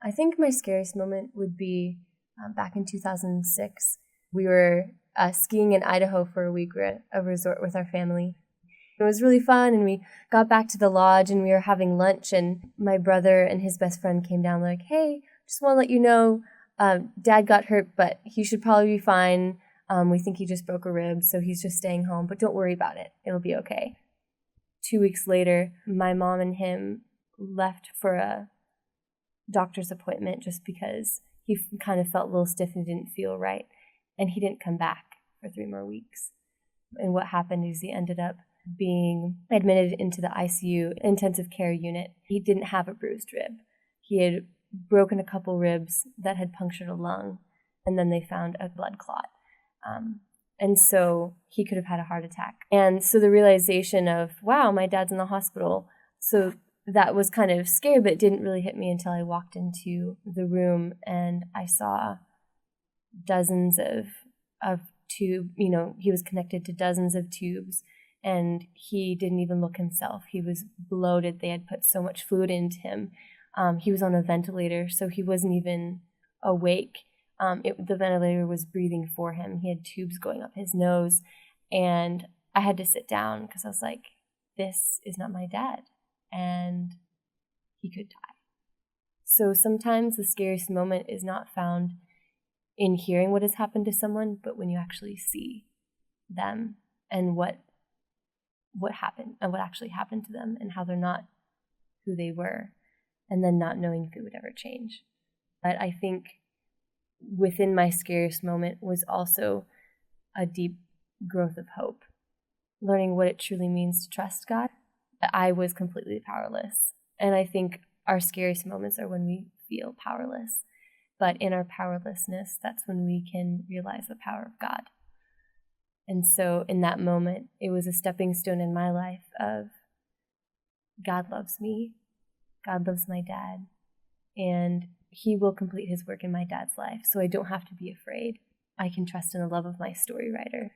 I think my scariest moment would be back in 2006. We were skiing in Idaho for a week. We were at a resort with our family. It was really fun, and we got back to the lodge, and we were having lunch, and my brother and his best friend came down like, hey, just want to let you know, Dad got hurt, but he should probably be fine. We think he just broke a rib, so he's just staying home, but don't worry about it. It'll be okay. 2 weeks later, my mom and him left for a doctor's appointment just because he kind of felt a little stiff and didn't feel right, and he didn't come back for 3 more weeks. And what happened is he ended up being admitted into the ICU intensive care unit. He didn't have a bruised rib. He had broken a couple ribs that had punctured a lung, and then they found a blood clot. And so he could have had a heart attack. And so the realization of, wow, my dad's in the hospital. So that was kind of scary, but it didn't really hit me until I walked into the room and I saw dozens of tube, he was connected to dozens of tubes, and he didn't even look himself. He was bloated. They had put so much fluid into him. He was on a ventilator, so he wasn't even awake. The ventilator was breathing for him. He had tubes going up his nose, and I had to sit down because I was like, this is not my dad, and he could die. So sometimes the scariest moment is not found in hearing what has happened to someone, but when you actually see them and what happened and what actually happened to them and how they're not who they were, and then not knowing if it would ever change. But I think within my scariest moment was also a deep growth of hope, learning what it truly means to trust God. I was completely powerless. And I think our scariest moments are when we feel powerless. But in our powerlessness, that's when we can realize the power of God. And so in that moment, it was a stepping stone in my life of God loves me, God loves my dad, and he will complete his work in my dad's life. So I don't have to be afraid. I can trust in the love of my story writer.